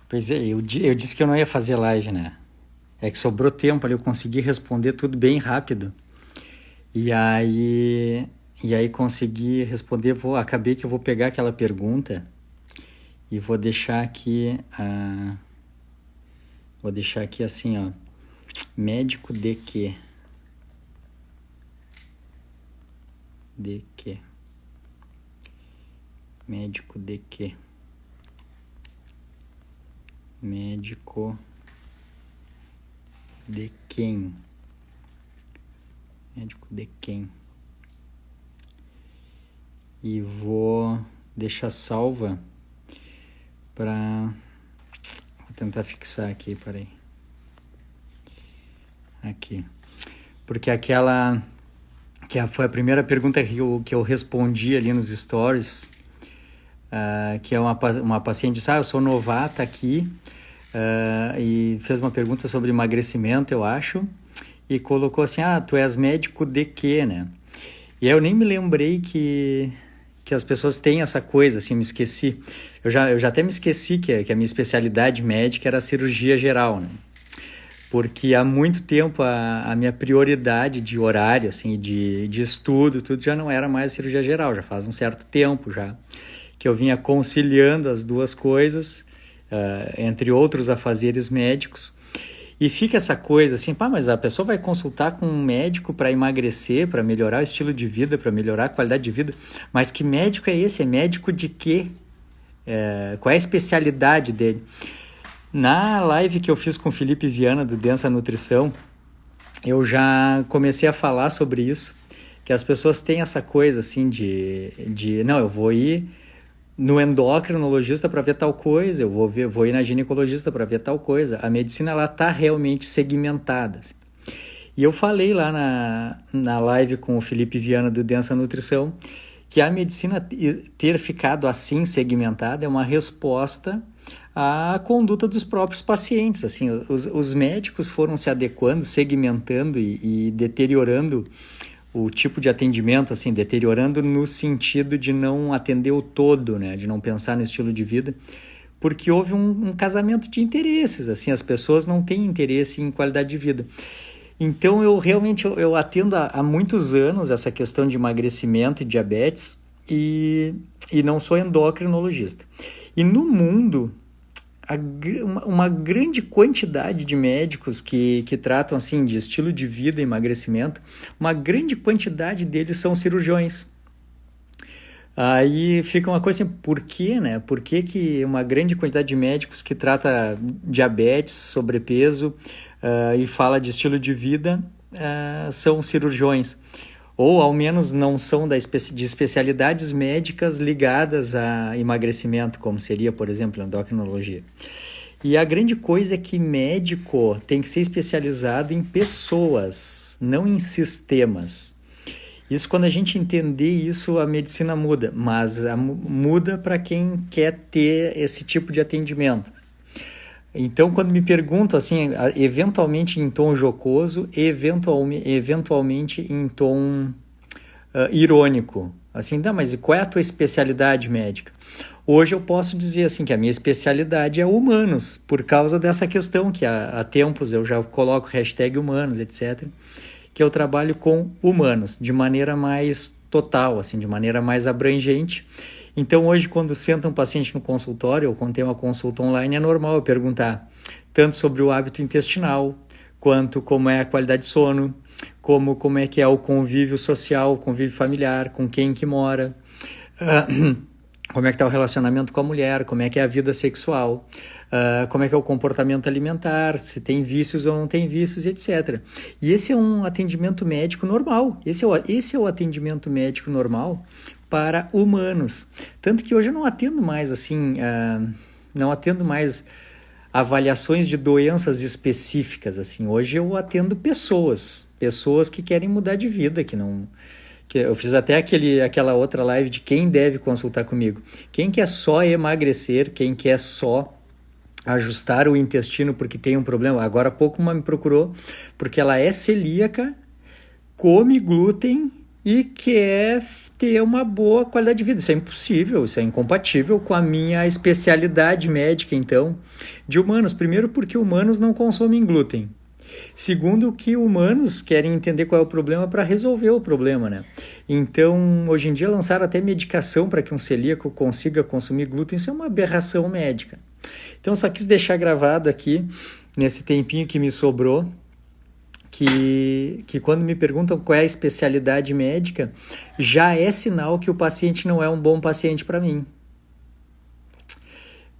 Pois é, eu disse que eu não ia fazer live, né? É que sobrou tempo ali, eu consegui responder tudo bem rápido. E aí, e aí consegui responder, acabei que eu vou pegar aquela pergunta e vou deixar aqui assim, ó, médico de quê? De quê? Médico de quê? Médico de quem? Médico de quem? E vou deixar salva para... Vou tentar fixar aqui, peraí. Aqui. Porque aquela... foi a primeira pergunta que eu respondi ali nos stories, que é uma paciente disse, eu sou novata aqui, e fez uma pergunta sobre emagrecimento, eu acho, e colocou assim, tu és médico de quê, né? E aí eu nem me lembrei que as pessoas têm essa coisa, assim, me esqueci. Eu já até me esqueci que a minha especialidade médica era a cirurgia geral, né? Porque há muito tempo a minha prioridade de horário, assim, de estudo, tudo já não era mais cirurgia geral, já faz um certo tempo já que eu vinha conciliando as duas coisas, entre outros afazeres médicos. E fica essa coisa assim, mas a pessoa vai consultar com um médico para emagrecer, para melhorar o estilo de vida, para melhorar a qualidade de vida, mas que médico é esse? É médico de quê? Qual é a especialidade dele? Na live que eu fiz com o Felipe Viana do Densa Nutrição, eu já comecei a falar sobre isso, que as pessoas têm essa coisa assim não, eu vou ir no endocrinologista para ver tal coisa, eu vou ir na ginecologista para ver tal coisa. A medicina ela está realmente segmentada. Assim. E eu falei lá na live com o Felipe Viana do Densa Nutrição que a medicina ter ficado assim segmentada é uma resposta à conduta dos próprios pacientes. Assim, os médicos foram se adequando, segmentando e deteriorando o tipo de atendimento, assim, deteriorando no sentido de não atender o todo, né, de não pensar no estilo de vida, porque houve um casamento de interesses, assim, as pessoas não têm interesse em qualidade de vida. Então, eu realmente eu atendo há muitos anos essa questão de emagrecimento e diabetes e não sou endocrinologista. E no mundo, uma grande quantidade de médicos que tratam assim de estilo de vida e emagrecimento, uma grande quantidade deles são cirurgiões. Aí fica uma coisa assim, por quê, né? Por que uma grande quantidade de médicos que trata diabetes, sobrepeso e fala de estilo de vida são cirurgiões? Ou ao menos não são de especialidades médicas ligadas a emagrecimento, como seria, por exemplo, endocrinologia. E a grande coisa é que médico tem que ser especializado em pessoas, não em sistemas. Isso, quando a gente entender isso, a medicina muda, mas muda para quem quer ter esse tipo de atendimento. Então, quando me perguntam, assim, eventualmente em tom jocoso, eventualmente em tom irônico, assim, mas e qual é a tua especialidade médica? Hoje eu posso dizer, assim, que a minha especialidade é humanos, por causa dessa questão que há tempos eu já coloco hashtag humanos, etc., que eu trabalho com humanos, de maneira mais total, assim, de maneira mais abrangente. Então, hoje, quando senta um paciente no consultório, ou quando tem uma consulta online, é normal eu perguntar tanto sobre o hábito intestinal, quanto como é a qualidade de sono, como é que é o convívio social, o convívio familiar, com quem que mora, como é que está o relacionamento com a mulher, como é que é a vida sexual, como é que é o comportamento alimentar, se tem vícios ou não tem vícios, etc. E esse é um atendimento médico normal, esse é o atendimento médico normal para humanos. Tanto que hoje eu não atendo mais assim, não atendo mais avaliações de doenças específicas, assim. Hoje eu atendo pessoas que querem mudar de vida, que eu fiz até aquela outra live de quem deve consultar comigo. Quem quer só emagrecer, quem quer só ajustar o intestino porque tem um problema. Agora há pouco uma me procurou porque ela é celíaca, come glúten e quer ter uma boa qualidade de vida. Isso é impossível, isso é incompatível com a minha especialidade médica, então, de humanos. Primeiro, porque humanos não consomem glúten. Segundo, que humanos querem entender qual é o problema para resolver o problema, né? Então, hoje em dia, lançaram até medicação para que um celíaco consiga consumir glúten. Isso é uma aberração médica. Então, só quis deixar gravado aqui, nesse tempinho que me sobrou, que quando me perguntam qual é a especialidade médica, já é sinal que o paciente não é um bom paciente para mim.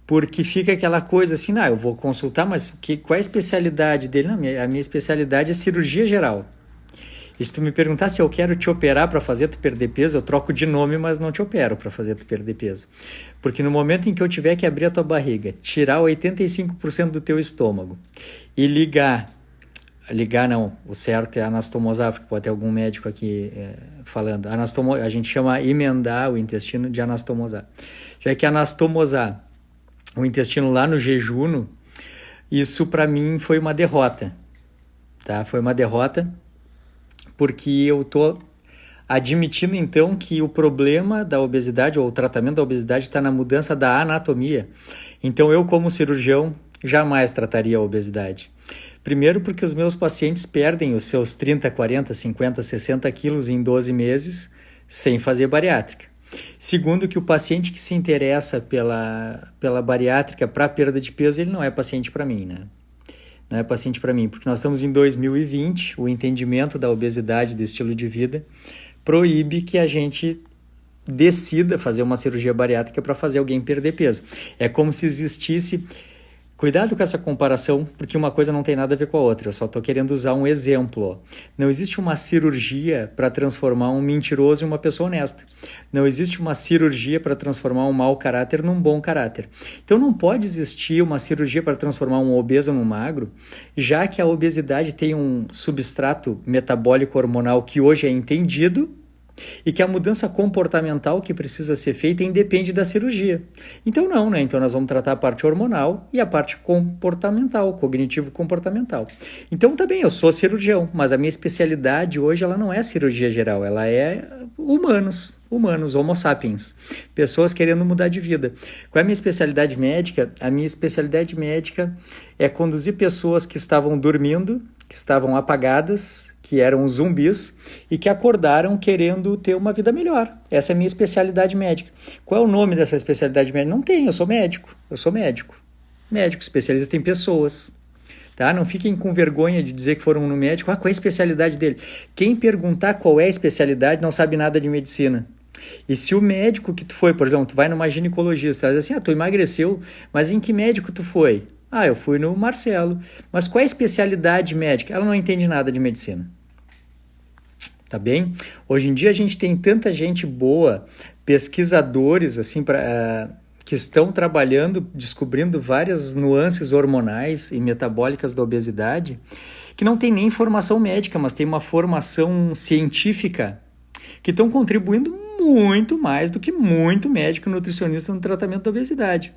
Porque fica aquela coisa assim, eu vou consultar, mas qual é a especialidade dele? Não, a minha especialidade é cirurgia geral. E se tu me perguntar se eu quero te operar para fazer tu perder peso, eu troco de nome, mas não te opero para fazer tu perder peso. Porque no momento em que eu tiver que abrir a tua barriga, tirar 85% do teu estômago e ligar não, o certo é anastomosar, porque pode ter algum médico aqui falando. A gente chama emendar o intestino de anastomosar. Já que anastomosar o intestino lá no jejuno, isso para mim foi uma derrota, tá? Foi uma derrota porque eu tô admitindo então que o problema da obesidade ou o tratamento da obesidade está na mudança da anatomia. Então eu, como cirurgião, jamais trataria a obesidade. Primeiro porque os meus pacientes perdem os seus 30, 40, 50, 60 quilos em 12 meses sem fazer bariátrica. Segundo, que o paciente que se interessa pela bariátrica para perda de peso, ele não é paciente para mim, né? Não é paciente para mim, porque nós estamos em 2020, o entendimento da obesidade, do estilo de vida, proíbe que a gente decida fazer uma cirurgia bariátrica para fazer alguém perder peso. É como se existisse... Cuidado com essa comparação, porque uma coisa não tem nada a ver com a outra. Eu só estou querendo usar um exemplo. Não existe uma cirurgia para transformar um mentiroso em uma pessoa honesta. Não existe uma cirurgia para transformar um mau caráter num bom caráter. Então não pode existir uma cirurgia para transformar um obeso num magro, já que a obesidade tem um substrato metabólico hormonal que hoje é entendido, e que a mudança comportamental que precisa ser feita independe da cirurgia. Então não, né? Então nós vamos tratar a parte hormonal e a parte comportamental, cognitivo-comportamental. Então tá bem, eu sou cirurgião, mas a minha especialidade hoje ela não é cirurgia geral, ela é humanos, homo sapiens, pessoas querendo mudar de vida. Qual é a minha especialidade médica? A minha especialidade médica é conduzir pessoas que estavam dormindo, que estavam apagadas, que eram zumbis e que acordaram querendo ter uma vida melhor. Essa é a minha especialidade médica. Qual é o nome dessa especialidade médica? Não tem, eu sou médico. Médico, especialista em pessoas. Tá? Não fiquem com vergonha de dizer que foram no médico. Qual é a especialidade dele? Quem perguntar qual é a especialidade não sabe nada de medicina. E se o médico que tu foi, por exemplo, tu vai numa ginecologista, ela diz assim, tu emagreceu, mas em que médico tu foi? Eu fui no Marcelo. Mas qual é a especialidade médica? Ela não entende nada de medicina. Tá bem? Hoje em dia a gente tem tanta gente boa, pesquisadores assim, que estão trabalhando, descobrindo várias nuances hormonais e metabólicas da obesidade, que não tem nem formação médica, mas tem uma formação científica, que estão contribuindo muito mais do que muito médico e nutricionista no tratamento da obesidade.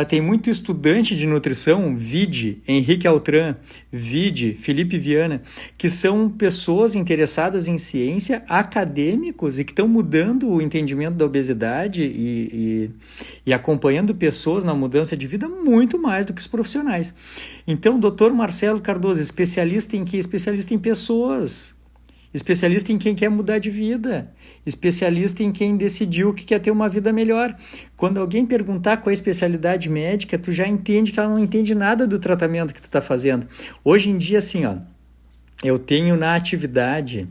Tem muito estudante de nutrição, vide Henrique Altran, vide Felipe Viana, que são pessoas interessadas em ciência, acadêmicos e que estão mudando o entendimento da obesidade e acompanhando pessoas na mudança de vida muito mais do que os profissionais. Então, Dr. Marcelo Cardoso, especialista em quê? Especialista em pessoas. Especialista em quem quer mudar de vida, especialista em quem decidiu que quer ter uma vida melhor. Quando alguém perguntar qual é a especialidade médica, tu já entende que ela não entende nada do tratamento que tu está fazendo. Hoje em dia, assim, eu tenho na atividade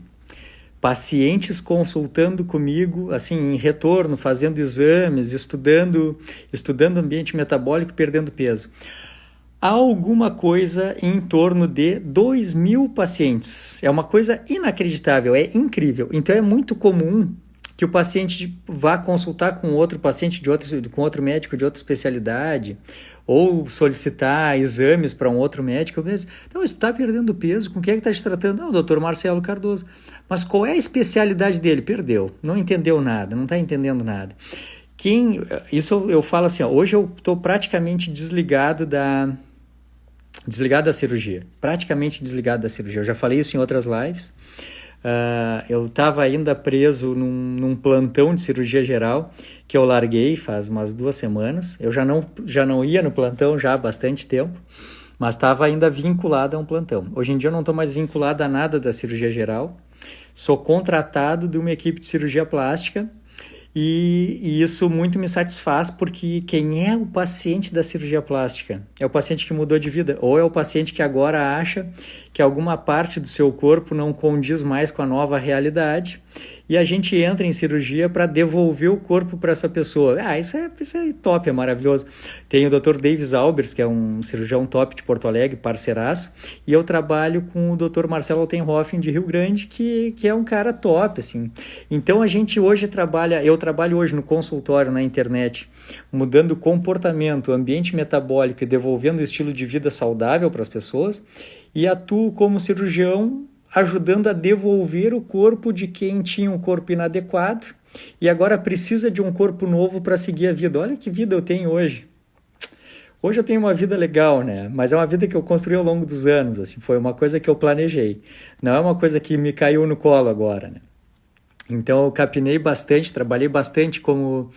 pacientes consultando comigo, assim, em retorno, fazendo exames, estudando ambiente metabólico, perdendo peso. Há alguma coisa em torno de 2.000 pacientes. É uma coisa inacreditável, é incrível. Então é muito comum que o paciente vá consultar com outro paciente com outro médico de outra especialidade, ou solicitar exames para um outro médico. Então, mas tu está perdendo peso, com quem é que está te tratando? Não, o doutor Marcelo Cardoso. Mas qual é a especialidade dele? Perdeu, não entendeu nada, não está entendendo nada. Isso eu falo assim, hoje eu estou praticamente desligado da cirurgia, praticamente desligado da cirurgia. Eu já falei isso em outras lives. Eu estava ainda preso num plantão de cirurgia geral, que eu larguei faz umas 2 semanas. Eu já não ia no plantão já há bastante tempo, mas estava ainda vinculado a um plantão. Hoje em dia eu não estou mais vinculado a nada da cirurgia geral. Sou contratado de uma equipe de cirurgia plástica e isso muito me satisfaz, porque quem é o paciente da cirurgia plástica? É o paciente que mudou de vida, ou é o paciente que agora acha que alguma parte do seu corpo não condiz mais com a nova realidade e a gente entra em cirurgia para devolver o corpo para essa pessoa. Isso é top, é maravilhoso. Tem o Dr. Davis Albers, que é um cirurgião top de Porto Alegre, parceiraço, e eu trabalho com o Dr. Marcelo Altenhofen de Rio Grande, que é um cara top, assim. Então a gente hoje eu trabalho hoje no consultório, na internet, mudando o comportamento, o ambiente metabólico e devolvendo o estilo de vida saudável para as pessoas, e atuo como cirurgião ajudando a devolver o corpo de quem tinha um corpo inadequado e agora precisa de um corpo novo para seguir a vida. Olha que vida eu tenho hoje. Hoje eu tenho uma vida legal, né? Mas é uma vida que eu construí ao longo dos anos, assim, foi uma coisa que eu planejei. Não é uma coisa que me caiu no colo agora, né? Então eu capinei bastante, trabalhei bastante como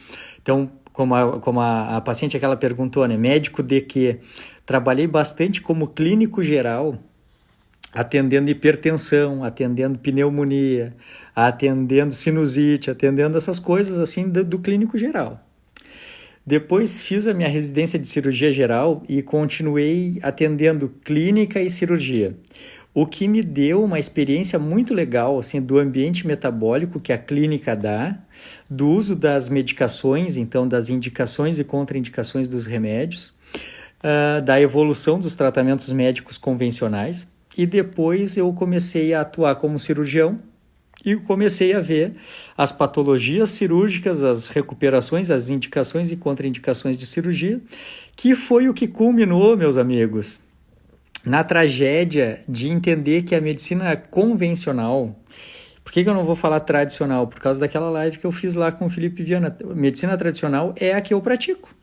a paciente que ela perguntou, né? Médico de quê? Trabalhei bastante como clínico geral, atendendo hipertensão, atendendo pneumonia, atendendo sinusite, atendendo essas coisas assim do clínico geral. Depois fiz a minha residência de cirurgia geral e continuei atendendo clínica e cirurgia, o que me deu uma experiência muito legal assim, do ambiente metabólico que a clínica dá, do uso das medicações, então das indicações e contraindicações dos remédios, da evolução dos tratamentos médicos convencionais. E depois eu comecei a atuar como cirurgião e comecei a ver as patologias cirúrgicas, as recuperações, as indicações e contraindicações de cirurgia, que foi o que culminou, meus amigos, na tragédia de entender que a medicina convencional... Por que eu não vou falar tradicional? Por causa daquela live que eu fiz lá com o Felipe Viana. Medicina tradicional é a que eu pratico.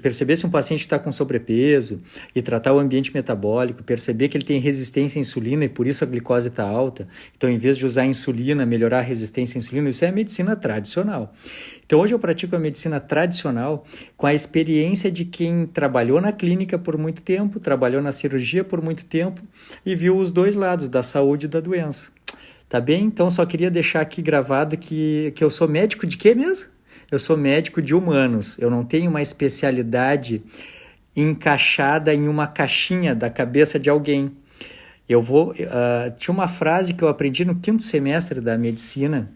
Perceber se um paciente está com sobrepeso e tratar o ambiente metabólico, perceber que ele tem resistência à insulina e por isso a glicose está alta. Então, em vez de usar insulina, melhorar a resistência à insulina, isso é a medicina tradicional. Então, hoje eu pratico a medicina tradicional com a experiência de quem trabalhou na clínica por muito tempo, trabalhou na cirurgia por muito tempo e viu os dois lados, da saúde e da doença. Tá bem? Então, só queria deixar aqui gravado que eu sou médico de quê mesmo? Eu sou médico de humanos, eu não tenho uma especialidade encaixada em uma caixinha da cabeça de alguém. Tinha uma frase que eu aprendi no 5º semestre da medicina,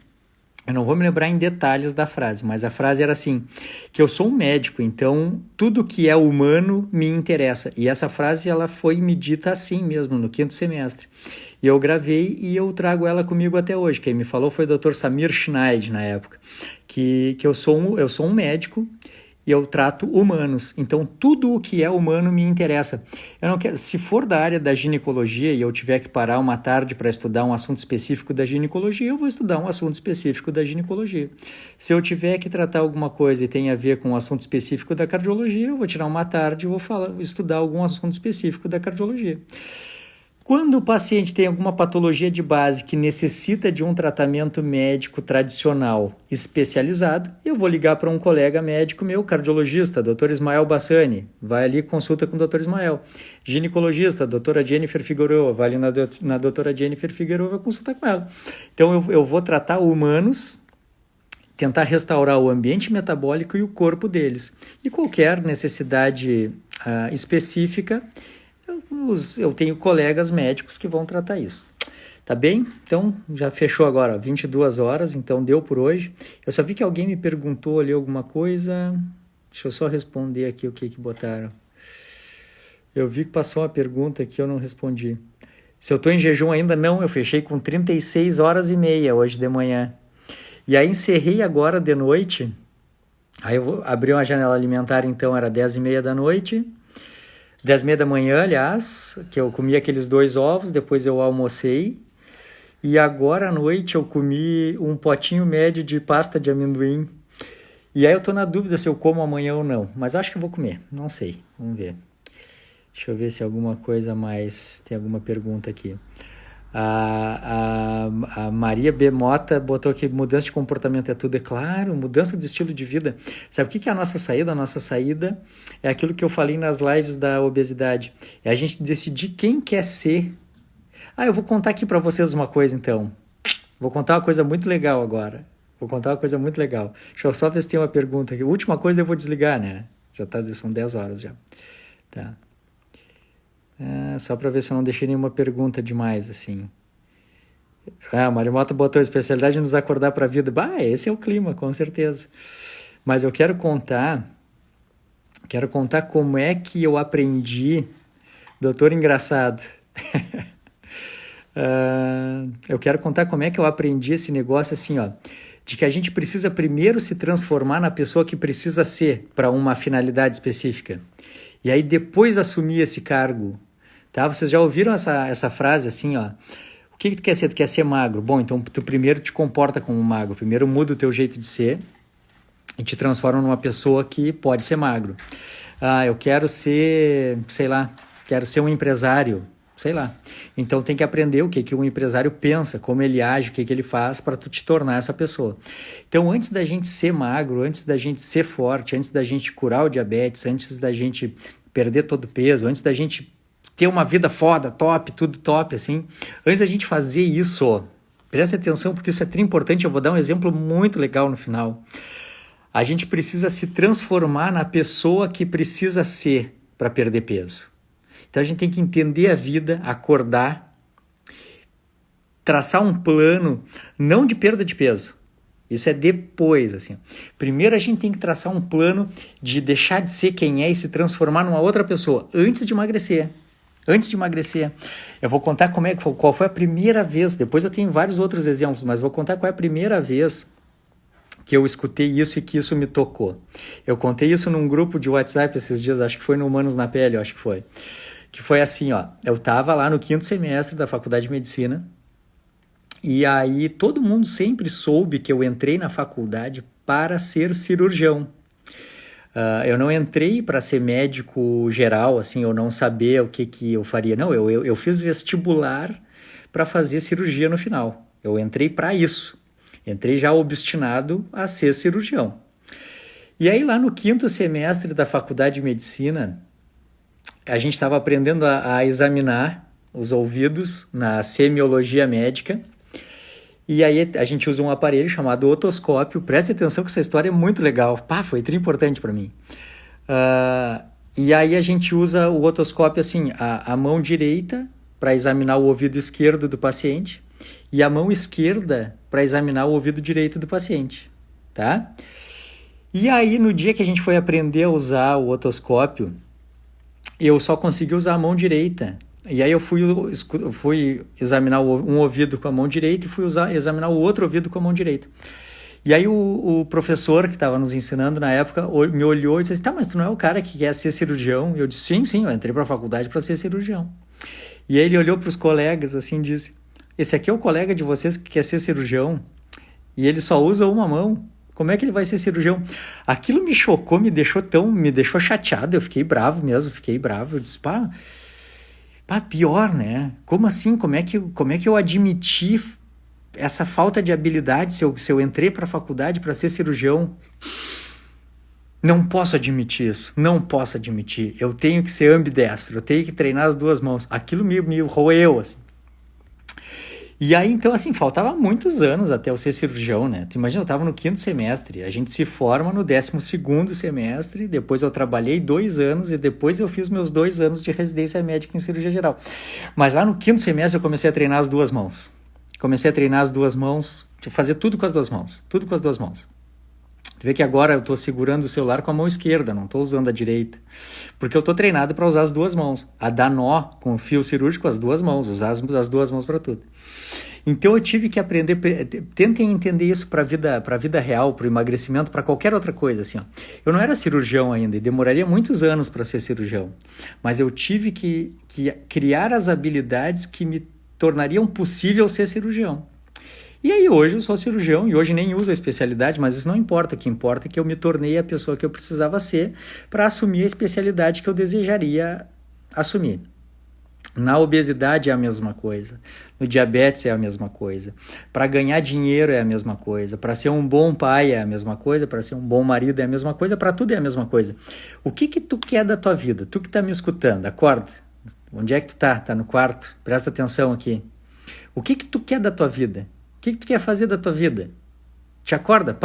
eu não vou me lembrar em detalhes da frase, mas a frase era assim, que eu sou um médico, então tudo que é humano me interessa. E essa frase ela foi me dita assim mesmo, no 5º semestre. E eu gravei e eu trago ela comigo até hoje. Quem me falou foi o Dr. Samir Schneid, na época, que eu sou um médico e eu trato humanos. Então, tudo o que é humano me interessa. Eu não quero, se for da área da ginecologia e eu tiver que parar uma tarde para estudar um assunto específico da ginecologia, eu vou estudar um assunto específico da ginecologia. Se eu tiver que tratar alguma coisa e tem a ver com um assunto específico da cardiologia, eu vou tirar uma tarde e vou estudar algum assunto específico da cardiologia. Quando o paciente tem alguma patologia de base que necessita de um tratamento médico tradicional especializado, eu vou ligar para um colega médico meu, cardiologista, Dr. Ismael Bassani, vai ali e consulta com o Dr. Ismael. Ginecologista, doutora Jennifer Figueroa, vai ali na doutora Jennifer Figueroa, vai consultar com ela. Então eu vou tratar humanos, tentar restaurar o ambiente metabólico e o corpo deles. E qualquer necessidade específica, eu tenho colegas médicos que vão tratar isso. Tá bem? Então, já fechou agora, 22 horas, então deu por hoje. Eu só vi que alguém me perguntou ali alguma coisa. Deixa eu só responder aqui o que botaram. Eu vi que passou uma pergunta que eu não respondi. Se eu estou em jejum ainda, não. Eu fechei com 36 horas e meia hoje de manhã. E aí encerrei agora de noite. Aí eu vou abrir uma janela alimentar, então era 10h30 da noite. 10h30 da manhã, aliás, que eu comi aqueles 2 ovos, depois eu almocei. E agora à noite eu comi um potinho médio de pasta de amendoim. E aí eu tô na dúvida se eu como amanhã ou não. Mas acho que eu vou comer, não sei, vamos ver. Deixa eu ver se alguma coisa mais... Tem alguma pergunta aqui. A Maria B. Mota botou aqui, mudança de comportamento é tudo. É claro, mudança de estilo de vida. Sabe o que é a nossa saída? A nossa saída é aquilo que eu falei nas lives da obesidade. É a gente decidir quem quer ser. Eu vou contar aqui para vocês uma coisa, então. Vou contar uma coisa muito legal agora. Deixa eu só ver se tem uma pergunta aqui. A última coisa eu vou desligar, né? São 10 horas já. Tá. Só para ver se eu não deixei nenhuma pergunta demais, assim. A Marimota botou a especialidade de nos acordar para a vida. Esse é o clima, com certeza. Mas eu quero contar como é que eu aprendi, doutor engraçado. Eu quero contar como é que eu aprendi esse negócio assim, ó, de que a gente precisa primeiro se transformar na pessoa que precisa ser para uma finalidade específica. E aí depois assumir esse cargo. Tá? Vocês já ouviram essa frase assim, ó? O que tu quer ser? Tu quer ser magro? Bom, então tu primeiro te comporta como magro. Primeiro muda o teu jeito de ser e te transforma numa pessoa que pode ser magro. Eu quero ser, sei lá, quero ser um empresário, sei lá. Então tem que aprender o que um empresário pensa, como ele age, o que ele faz para tu te tornar essa pessoa. Então antes da gente ser magro, antes da gente ser forte, antes da gente curar o diabetes, antes da gente perder todo o peso, antes da gente ter uma vida foda, top, tudo top, assim. Antes da gente fazer isso, presta atenção porque isso é tri importante, eu vou dar um exemplo muito legal no final. A gente precisa se transformar na pessoa que precisa ser para perder peso. Então a gente tem que entender a vida, acordar, traçar um plano, não de perda de peso. Isso é depois, assim. Primeiro a gente tem que traçar um plano de deixar de ser quem é e se transformar numa outra pessoa, antes de emagrecer. Eu vou contar qual foi a primeira vez, depois eu tenho vários outros exemplos, mas vou contar qual é a primeira vez que eu escutei isso e que isso me tocou. Eu contei isso num grupo de WhatsApp esses dias, acho que foi no Humanos na Pele, acho que foi. Que foi assim, ó, eu estava lá no 5º semestre da Faculdade de Medicina e aí todo mundo sempre soube que eu entrei na faculdade para ser cirurgião. Eu não entrei para ser médico geral, assim, eu não saber o que eu faria. Não, eu fiz vestibular para fazer cirurgia no final. Eu entrei para isso. Entrei já obstinado a ser cirurgião. E aí lá no 5º semestre da Faculdade de Medicina, a gente estava aprendendo a examinar os ouvidos na semiologia médica. E aí a gente usa um aparelho chamado otoscópio. Presta atenção que essa história é muito legal. Foi muito importante para mim. E aí a gente usa o otoscópio assim, a mão direita para examinar o ouvido esquerdo do paciente e a mão esquerda para examinar o ouvido direito do paciente, tá? E aí no dia que a gente foi aprender a usar o otoscópio, eu só consegui usar a mão direita. E aí eu fui examinar um ouvido com a mão direita e fui examinar o outro ouvido com a mão direita. E aí o professor que estava nos ensinando na época me olhou e disse assim, tá, mas tu não é o cara que quer ser cirurgião? E eu disse, sim, eu entrei para a faculdade para ser cirurgião. E aí ele olhou para os colegas assim e disse, esse aqui é o colega de vocês que quer ser cirurgião e ele só usa uma mão. Como é que ele vai ser cirurgião? Aquilo me chocou, me deixou chateado, eu fiquei bravo mesmo, eu disse, pior, né? Como assim? Como é que eu admiti essa falta de habilidade se eu entrei para a faculdade para ser cirurgião? Não posso admitir isso, não posso admitir. Eu tenho que ser ambidestro, eu tenho que treinar as duas mãos. Aquilo me roeu, assim. E aí, então, assim, faltava muitos anos até eu ser cirurgião, né? Tu imagina, eu estava no 5º semestre, a gente se forma no 12º semestre, depois eu trabalhei 2 anos e depois eu fiz meus 2 anos de residência médica em cirurgia geral. Mas lá no 5º semestre eu comecei a treinar as duas mãos. De fazer tudo com as duas mãos, Tu vê que agora eu estou segurando o celular com a mão esquerda, não estou usando a direita. Porque eu estou treinado para usar as duas mãos. A dar nó com fio cirúrgico, as duas mãos, usar as duas mãos para tudo. Então eu tive que aprender, tentem entender isso para a vida real, para o emagrecimento, para qualquer outra coisa. Assim, ó. Eu não era cirurgião ainda e demoraria muitos anos para ser cirurgião. Mas eu tive que criar as habilidades que me tornariam possível ser cirurgião. E aí hoje eu sou cirurgião e hoje nem uso a especialidade, mas isso não importa. O que importa é que eu me tornei a pessoa que eu precisava ser para assumir a especialidade que eu desejaria assumir. Na obesidade é a mesma coisa, no diabetes é a mesma coisa, para ganhar dinheiro é a mesma coisa, para ser um bom pai é a mesma coisa, para ser um bom marido é a mesma coisa, para tudo é a mesma coisa. O que que tu quer da tua vida? Tu que tá me escutando, acorda. Onde é que tu tá? Tá no quarto? Presta atenção aqui. O que que tu quer da tua vida? O que que tu quer fazer da tua vida? Te acorda,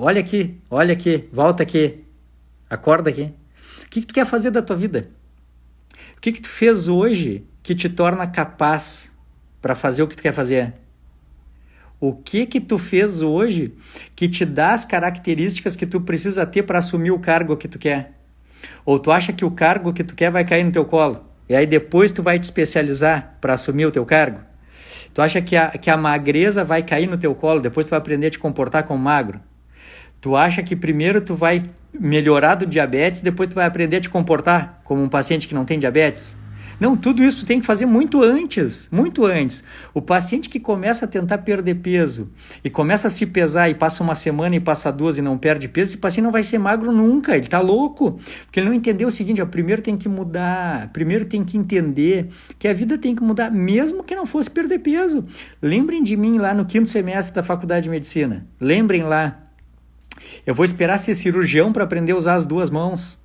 olha aqui, volta aqui, acorda aqui. O que que tu quer fazer da tua vida? O que que tu fez hoje que te torna capaz para fazer o que tu quer fazer? O que que tu fez hoje que te dá as características que tu precisa ter para assumir o cargo que tu quer? Ou tu acha que o cargo que tu quer vai cair no teu colo? E aí depois tu vai te especializar para assumir o teu cargo? Tu acha que a magreza vai cair no teu colo, depois tu vai aprender a te comportar como magro? Tu acha que primeiro tu vai melhorar do diabetes, depois tu vai aprender a te comportar como um paciente que não tem diabetes? Não, tudo isso tu tem que fazer muito antes, muito antes. O paciente que começa a tentar perder peso e começa a se pesar e passa uma semana e passa 2 e não perde peso, esse paciente não vai ser magro nunca, ele tá louco, porque ele não entendeu o seguinte, ó, primeiro tem que mudar, primeiro tem que entender que a vida tem que mudar, mesmo que não fosse perder peso. Lembrem de mim lá no 5º semestre da Faculdade de Medicina, lembrem lá. Eu vou esperar ser cirurgião para aprender a usar as 2 mãos.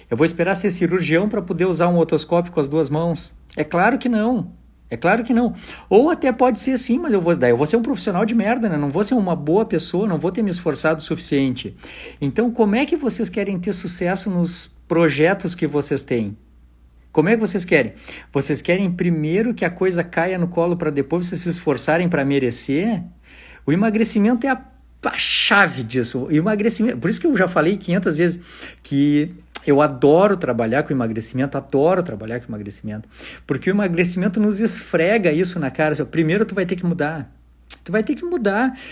Eu vou esperar ser cirurgião para poder usar um otoscópio com as 2 mãos? É claro que não. É claro que não. Ou até pode ser sim, mas eu vou ser um profissional de merda, né? Não vou ser uma boa pessoa, não vou ter me esforçado o suficiente. Então, como é que vocês querem ter sucesso nos projetos que vocês têm? Como é que vocês querem? Vocês querem primeiro que a coisa caia no colo para depois vocês se esforçarem para merecer? O emagrecimento é a chave disso. O emagrecimento, por isso que eu já falei 500 vezes que eu adoro trabalhar com emagrecimento, porque o emagrecimento nos esfrega isso na cara. Primeiro tu vai ter que mudar.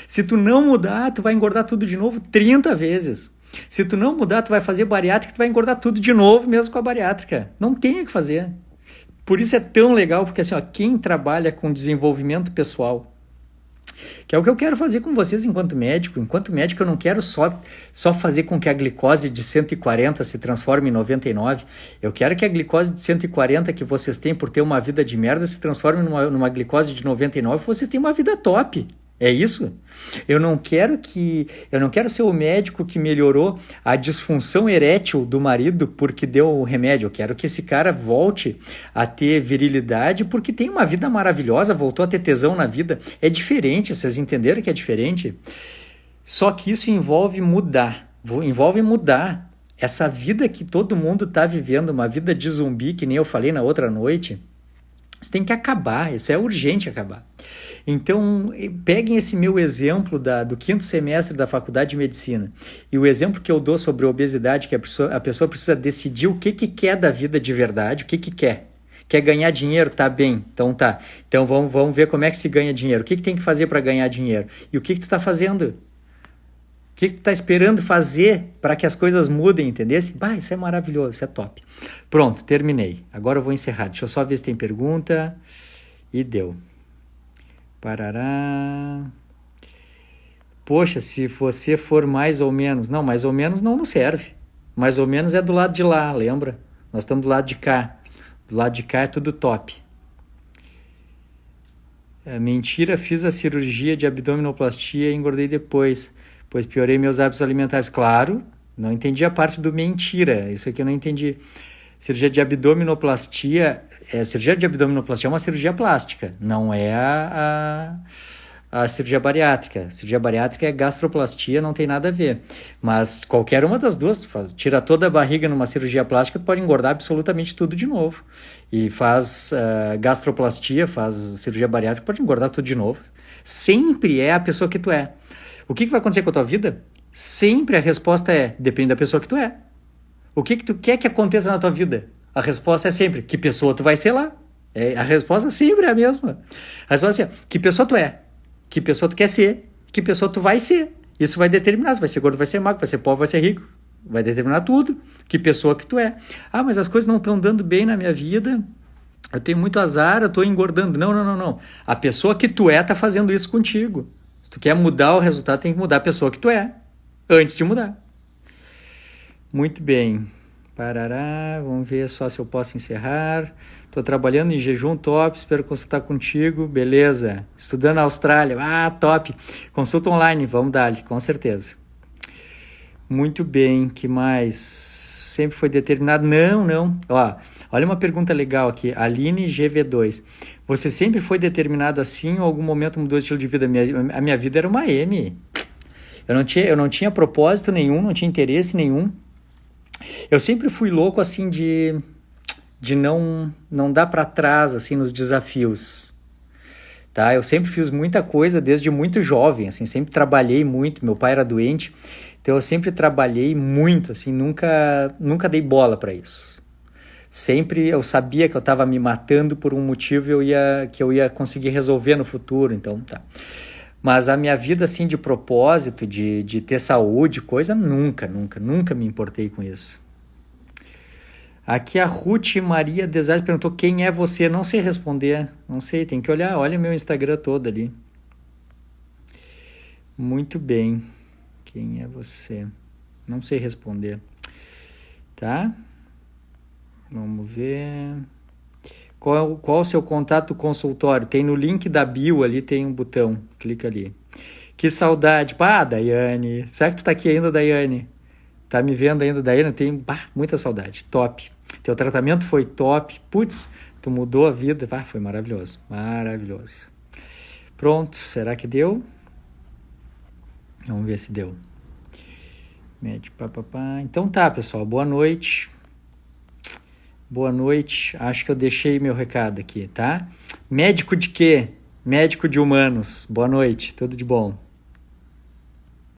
Se tu não mudar, tu vai engordar tudo de novo 30 vezes. Se tu não mudar, tu vai fazer bariátrica, tu vai engordar tudo de novo mesmo com a bariátrica. Não tem o que fazer. Por isso é tão legal, porque assim, ó, quem trabalha com desenvolvimento pessoal, que é o que eu quero fazer com vocês enquanto médico. Enquanto médico eu não quero só fazer com que a glicose de 140 se transforme em 99. Eu quero que a glicose de 140 que vocês têm por ter uma vida de merda se transforme numa glicose de 99 e vocês tenham uma vida top. É isso? Eu não quero ser o médico que melhorou a disfunção erétil do marido porque deu o remédio. Eu quero que esse cara volte a ter virilidade porque tem uma vida maravilhosa, voltou a ter tesão na vida. É diferente, vocês entenderam que é diferente? Só que isso envolve mudar. Essa vida que todo mundo está vivendo, uma vida de zumbi, que nem eu falei na outra noite, isso tem que acabar, isso é urgente acabar. Então, peguem esse meu exemplo do 5º semestre da Faculdade de Medicina e o exemplo que eu dou sobre obesidade, que a pessoa precisa decidir o que quer da vida de verdade, o que quer. Quer ganhar dinheiro? Tá bem, então tá. Então vamos ver como é que se ganha dinheiro. O que tem que fazer para ganhar dinheiro? E o que tu está fazendo? O que tu está esperando fazer para que as coisas mudem, entendeu? Isso é maravilhoso, isso é top. Pronto, terminei. Agora eu vou encerrar. Deixa eu só ver se tem pergunta. E deu. Parará. Poxa, se você for mais ou menos... Não, mais ou menos não nos serve. Mais ou menos é do lado de lá, lembra? Nós estamos do lado de cá. Do lado de cá é tudo top. Mentira, fiz a cirurgia de abdominoplastia e engordei depois, pois piorei meus hábitos alimentares. Claro, não entendi a parte do mentira. Isso aqui eu não entendi. Cirurgia de abdominoplastia é uma cirurgia plástica, não é a cirurgia bariátrica. Cirurgia bariátrica é gastroplastia, não tem nada a ver. Mas qualquer uma das duas, tira toda a barriga numa cirurgia plástica, tu pode engordar absolutamente tudo de novo. E faz gastroplastia, faz cirurgia bariátrica, pode engordar tudo de novo. Sempre é a pessoa que tu é. O que vai acontecer com a tua vida? Sempre a resposta depende da pessoa que tu é. O que tu quer que aconteça na tua vida? A resposta é sempre, que pessoa tu vai ser lá? A resposta sempre é a mesma. A resposta é, que pessoa tu é? Que pessoa tu quer ser? Que pessoa tu vai ser? Isso vai determinar se vai ser gordo, vai ser magro, vai ser pobre, vai ser rico. Vai determinar tudo. Que pessoa que tu é. Ah, mas as coisas não estão dando bem na minha vida. Eu tenho muito azar, eu estou engordando. Não. A pessoa que tu é está fazendo isso contigo. Se tu quer mudar o resultado, tem que mudar a pessoa que tu é. Antes de mudar. Muito bem. Parará, vamos ver só se eu posso encerrar. Estou trabalhando em jejum, top, espero consultar contigo, beleza. Estudando na Austrália, top. Consulta online, vamos dar-lhe, com certeza. Muito bem, que mais? Sempre foi determinado? Não. Ó, olha uma pergunta legal aqui, Aline GV2. Você sempre foi determinado assim ou em algum momento mudou o estilo de vida? A minha vida era uma M. Eu não tinha propósito nenhum, não tinha interesse nenhum. Eu sempre fui louco assim de não dar para trás assim nos desafios, tá? Eu sempre fiz muita coisa desde muito jovem, assim, sempre trabalhei muito. Meu pai era doente, então eu sempre trabalhei muito, assim, nunca dei bola para isso. Sempre eu sabia que eu estava me matando por um motivo que eu ia conseguir resolver no futuro, então tá. Mas a minha vida assim de propósito, de ter saúde, coisa, nunca me importei com isso. Aqui a Ruth Maria Desais perguntou quem é você. Não sei responder, não sei, tem que olhar. Olha meu Instagram todo ali. Muito bem. Quem é você? Não sei responder. Tá? Vamos ver. Qual o seu contato consultório? Tem no link da bio ali, tem um botão. Clica ali. Que saudade. Daiane. Será que tu tá aqui ainda, Daiane? Tá me vendo ainda, Daiane? Tem muita saudade. Top. Teu tratamento foi top. Putz, tu mudou a vida. Foi maravilhoso. Maravilhoso. Pronto. Será que deu? Vamos ver se deu. Então tá, pessoal. Boa noite. Boa noite. Acho que eu deixei meu recado aqui, tá? Médico de quê? Médico de humanos. Boa noite. Tudo de bom.